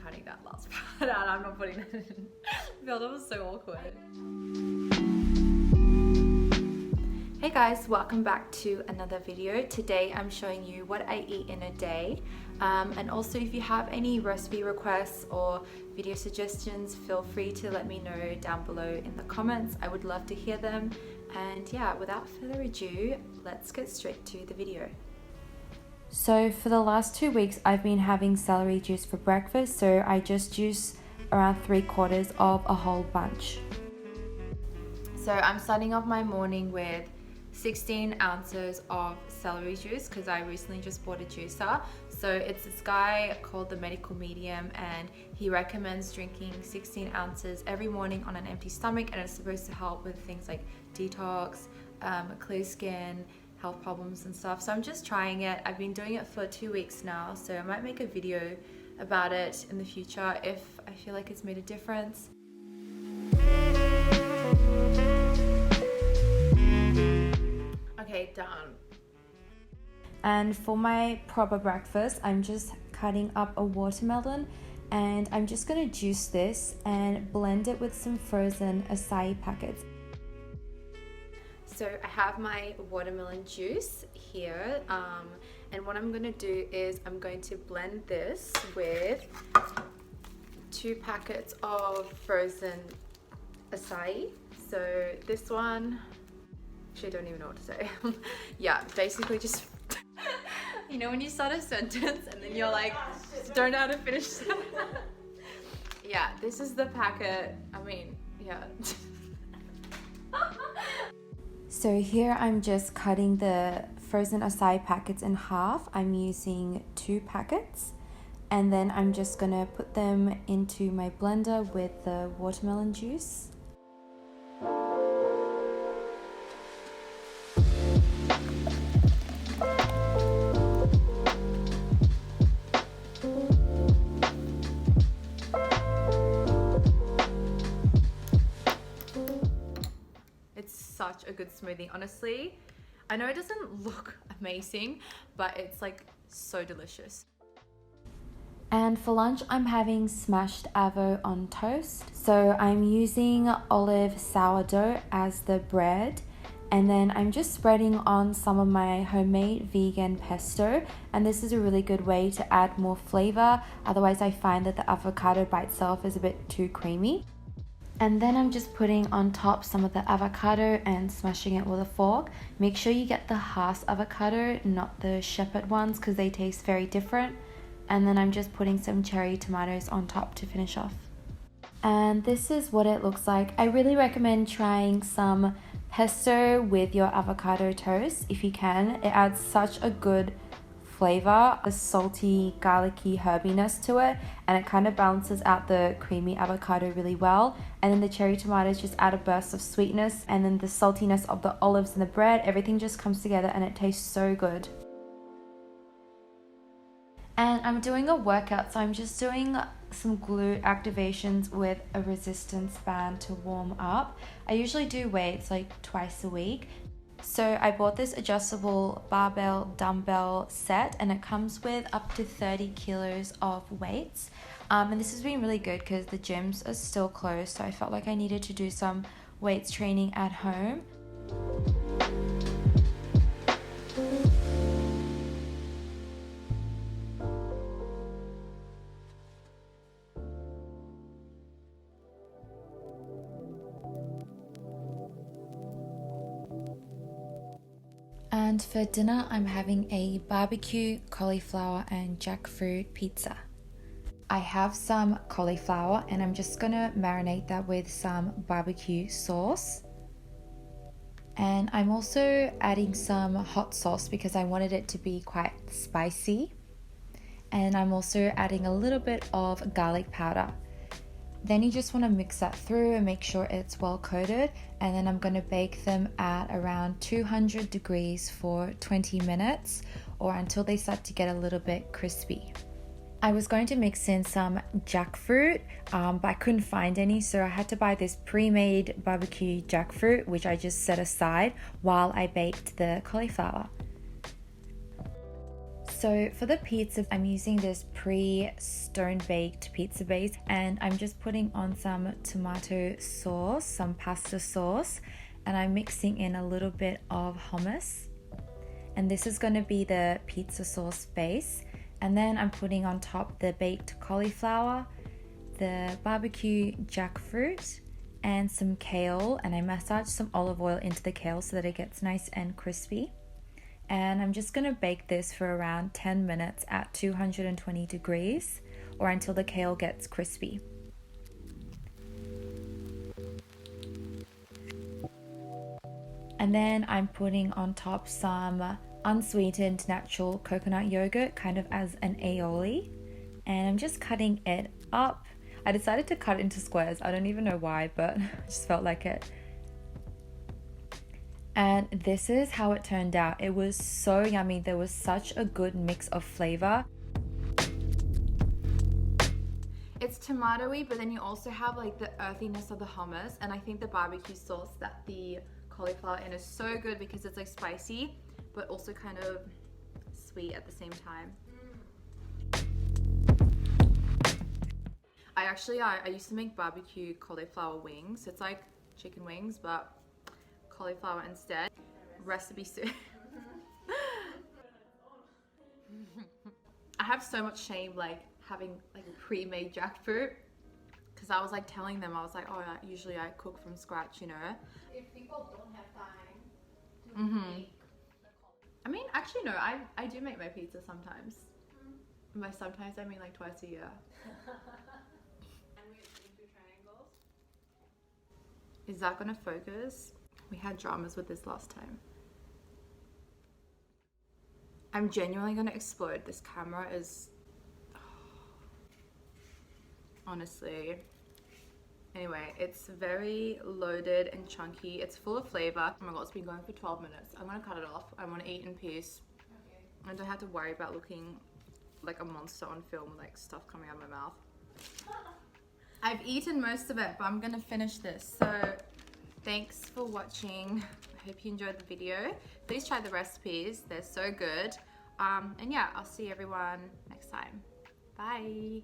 cutting that last part out. I'm not putting it in. I felt that was so awkward. Hey guys, welcome back to another video. Today I'm showing you what I eat in a day. And also if you have any recipe requests or video suggestions, feel free to let me know down below in the comments. I would love to hear them. And yeah, without further ado, let's get straight to the video. So for the last 2 weeks, I've been having celery juice for breakfast. So I just juice around 3/4 of a whole bunch. So I'm starting off my morning with 16 ounces of celery juice because I recently just bought a juicer. So it's this guy called the Medical Medium, and he recommends drinking 16 ounces every morning on an empty stomach, and it's supposed to help with things like detox, clear skin, health problems and stuff. So I'm just trying it. I've been doing it for 2 weeks now, so I might make a video about it in the future if I feel like it's made a difference. Okay, done. And for my proper breakfast, I'm just cutting up a watermelon, and I'm just gonna juice this and blend it with some frozen acai packets. So I have my watermelon juice here, and what I'm gonna do is I'm going to blend this with 2 packets of frozen acai. So this one, actually I don't even know what to say. Yeah, basically just, you know when you start a sentence and then you're like, don't know how to finish. Yeah, this is the packet, I mean, yeah. So here I'm just cutting the frozen acai packets in half. I'm using 2 packets, and then I'm just gonna put them into my blender with the watermelon juice. Such a good smoothie, honestly. I know it doesn't look amazing, but it's like so delicious. And for lunch, I'm having smashed avo on toast. So I'm using olive sourdough as the bread, and then I'm just spreading on some of my homemade vegan pesto, and this is a really good way to add more flavor. Otherwise, I find that the avocado by itself is a bit too creamy. And then I'm just putting on top some of the avocado and smashing it with a fork. Make sure you get the Hass avocado, not the shepherd ones, because they taste very different. And then I'm just putting some cherry tomatoes on top to finish off. And this is what it looks like. I really recommend trying some pesto with your avocado toast if you can. It adds such a good flavor, a salty, garlicky herbiness to it, and it kind of balances out the creamy avocado really well. And then the cherry tomatoes just add a burst of sweetness, and then the saltiness of the olives and the bread, everything just comes together and it tastes so good. And I'm doing a workout, so I'm just doing some glute activations with a resistance band to warm up. I usually do weights like twice a week. So I bought this adjustable barbell dumbbell set, and it comes with up to 30 kilos of weights. And this has been really good because the gyms are still closed, so I felt like I needed to do some weights training at home. And for dinner, I'm having a barbecue, cauliflower, and jackfruit pizza. I have some cauliflower, and I'm just gonna marinate that with some barbecue sauce. And I'm also adding some hot sauce because I wanted it to be quite spicy. And I'm also adding a little bit of garlic powder. Then you just want to mix that through and make sure it's well coated, and then I'm going to bake them at around 200 degrees for 20 minutes or until they start to get a little bit crispy. I was going to mix in some jackfruit, but I couldn't find any, so I had to buy this pre-made barbecue jackfruit, which I just set aside while I baked the cauliflower. So for the pizza, I'm using this pre-stone baked pizza base, and I'm just putting on some tomato sauce, some pasta sauce, and I'm mixing in a little bit of hummus. And this is going to be the pizza sauce base. And then I'm putting on top the baked cauliflower, the barbecue jackfruit, and some kale, and I massage some olive oil into the kale so that it gets nice and crispy. And I'm just gonna bake this for around 10 minutes at 220 degrees or until the kale gets crispy. And then I'm putting on top some unsweetened natural coconut yogurt, kind of as an aioli. And I'm just cutting it up. I decided to cut it into squares. I don't even know why, but I just felt like it. And this is how it turned out. It was so yummy. There was such a good mix of flavor. It's tomatoey, but then you also have like the earthiness of the hummus, and I think the barbecue sauce that the cauliflower in is so good because it's like spicy, but also kind of sweet at the same time. I used to make barbecue cauliflower wings. It's like chicken wings, but cauliflower instead. Recipe soon. I have so much shame like having like a pre-made jackfruit, because I was like telling them, I was like, oh, usually I cook from scratch, you know. If people don't have time to make the I mean, actually no, I do make my pizza sometimes. By sometimes I mean like twice a year. and we do triangles. Is that gonna focus? We had dramas with this last time. I'm genuinely gonna explode. This camera is... honestly. Anyway, it's very loaded and chunky. It's full of flavor. Oh my god, it's been going for 12 minutes. I'm gonna cut it off. I wanna eat in peace. Okay. I don't have to worry about looking like a monster on film, like stuff coming out of my mouth. I've eaten most of it, but I'm gonna finish this. So thanks for watching. I hope you enjoyed the video. Please try the recipes. They're so good. And yeah, I'll see everyone next time. Bye.